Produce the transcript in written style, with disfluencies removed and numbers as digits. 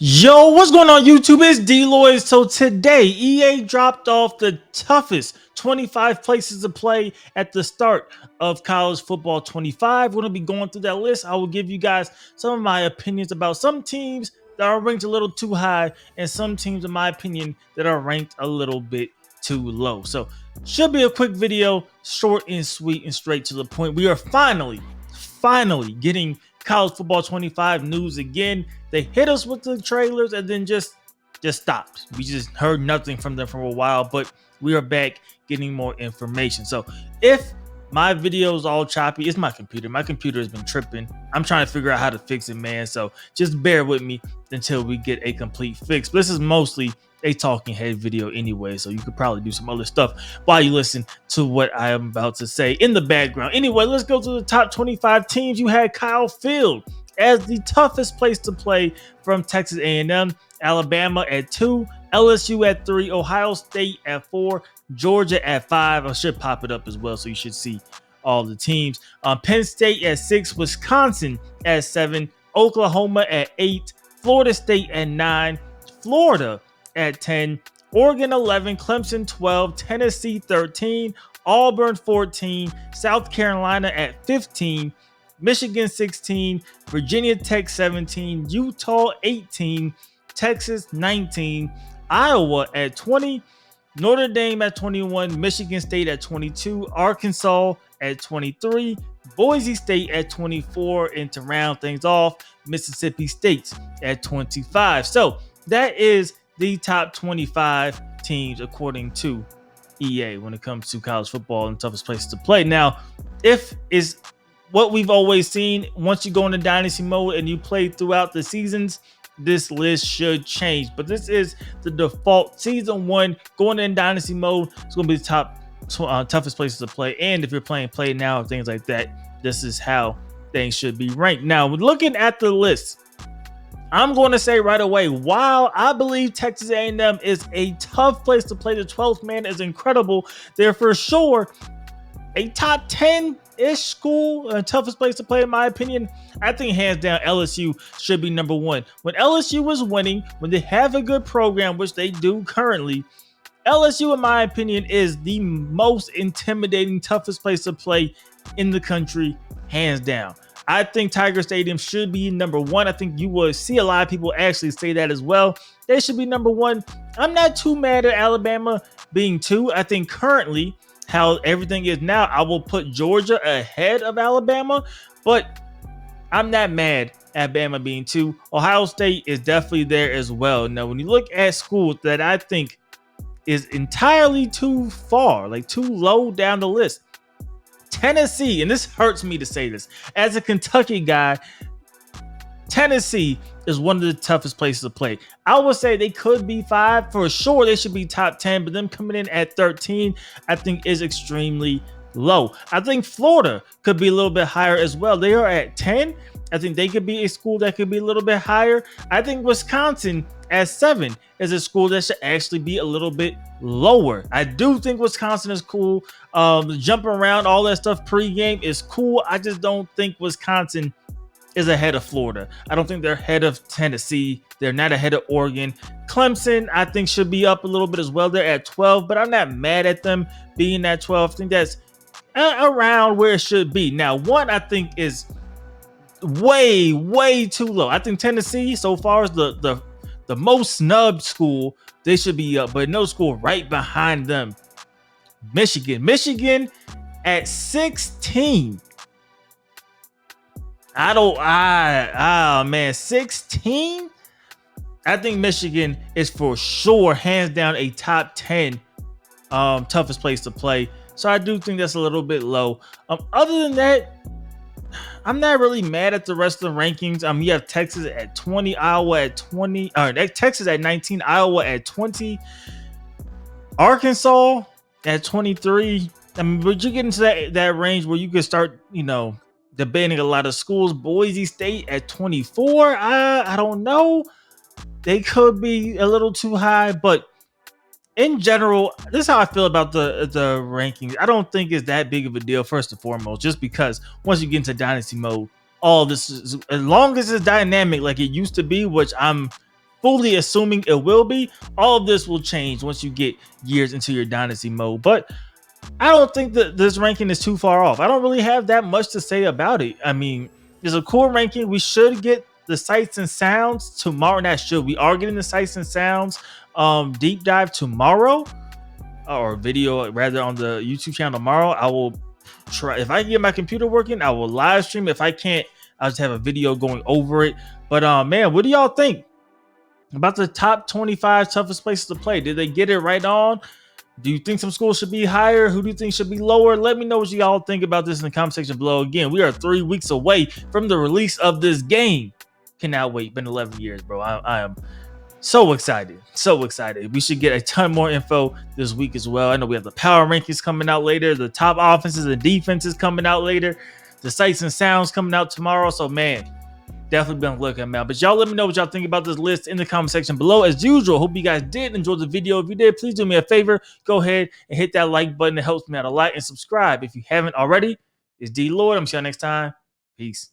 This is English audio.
Yo, what's going on YouTube? It's DLloyd. So today, EA dropped off the toughest 25 places to play at the start of college football 25. We're going to be going through that list. I will give you guys some of my opinions about some teams that are ranked a little too high and some teams, in my opinion, that are ranked a little bit too low. So should be a quick video, short and sweet and straight to the point. We are finally getting college football 25 news again. They hit us with the trailers and then just stopped. We just heard nothing from them for a while, but we are back getting more information. So if my video is all choppy, it's my computer. My computer has been tripping. I'm trying to figure out how to fix it, man. So just bear with me until we get a complete fix. But this is mostly a talking head video anyway, so you could probably do some other stuff while you listen to what I am about to say in the background. Anyway, let's go to the top 25 teams. You had Kyle Field as the toughest place to play from Texas A&M, Alabama at 2, LSU at 3, Ohio State at 4, Georgia at 5. I should pop it up as well, so you should see all the teams. Penn State at 6, Wisconsin at 7, Oklahoma at 8, Florida State at 9, Florida at 10, Oregon 11, Clemson 12, Tennessee 13, Auburn 14, South Carolina at 15, Michigan 16, Virginia Tech 17, Utah 18, Texas 19, Iowa at 20, Notre Dame at 21, Michigan State at 22, Arkansas at 23, Boise State at 24, and to round things off, Mississippi State at 25. So that is the top 25 teams according to EA when it comes to college football and toughest places to play. Now, if is what we've always seen, once you go into dynasty mode and you play throughout the seasons, this list should change. But this is the default season 1. Going in dynasty mode, it's going to be the top toughest places to play. And if you're playing play now, things like that, this is how things should be ranked. Now, looking at the list, I'm going to say right away, while I believe Texas A&M is a tough place to play, the 12th man is incredible. They're for sure a top 10-ish school, toughest place to play in my opinion. I think hands down LSU should be number 1. When LSU is winning, when they have a good program, which they do currently, LSU, in my opinion, is the most intimidating, toughest place to play in the country, hands down. I think Tiger Stadium should be number 1. I think you will see a lot of people actually say that as well. They should be number 1. I'm not too mad at Alabama being 2. I think currently how everything is now, I will put Georgia ahead of Alabama, but I'm not mad at Bama being 2. Ohio State is definitely there as well. Now, when you look at schools that I think is entirely too far, like too low down the list, Tennessee, and this hurts me to say this, as a Kentucky guy, Tennessee is one of the toughest places to play. I would say they could be 5 for sure. They should be top 10, but them coming in at 13, I think is extremely low. I think Florida could be a little bit higher as well. They are at 10. I think they could be a school that could be a little bit higher. I think Wisconsin at 7 is a school that should actually be a little bit lower. I do think Wisconsin is cool. Jumping around, all that stuff pregame is cool. I just don't think Wisconsin is ahead of Florida. I don't think they're ahead of Tennessee. They're not ahead of Oregon. Clemson, I think, should be up a little bit as well. They're at 12, but I'm not mad at them being at 12. I think that's around where it should be. Now, 1, I think, is way too low. I think Tennessee, so far as the most snubbed school, they should be up, but no school right behind them. Michigan at 16. Man, 16. I think Michigan is for sure, hands down, a top 10 toughest place to play. So I do think that's a little bit low. Other than that, I'm not really mad at the rest of the rankings. You have Texas at 20, Iowa at 20, Texas at 19, Iowa at 20, Arkansas at 23. But you get into that range where you could start, debating a lot of schools. Boise State at 24. I don't know. They could be a little too high, but in general, this is how I feel about the rankings. I don't think it's that big of a deal, first and foremost, just because once you get into dynasty mode, all this is, as long as it's dynamic like it used to be, which I'm fully assuming it will be. All of this will change once you get years into your dynasty mode. But I don't think that this ranking is too far off. I don't really have that much to say about it. I mean, it's a cool ranking. We should get the sights and sounds tomorrow. Not should. We are getting the sights and sounds deep dive tomorrow, or video rather, on the YouTube channel tomorrow. I will try, if I can get my computer working, I will live stream. If I can't, I'll just have a video going over it. But man, what do y'all think about the top 25 toughest places to play? Did they get it right on? Do you think some schools should be higher? Who do you think should be lower? Let me know what you all think about this in the comment section below. Again, we are 3 weeks away from the release of this game. Cannot wait. Been 11 years, bro. I am so excited. So excited. We should get a ton more info this week as well. I know we have the power rankings coming out later. The top offenses and defenses coming out later. The sights and sounds coming out tomorrow. So, man, definitely be on the lookout, man. But y'all let me know what y'all think about this list in the comment section below. As usual, hope you guys did enjoy the video. If you did, please do me a favor. Go ahead and hit that like button. It helps me out a lot. And subscribe if you haven't already. It's D Lloyd. I'm see y'all next time. Peace.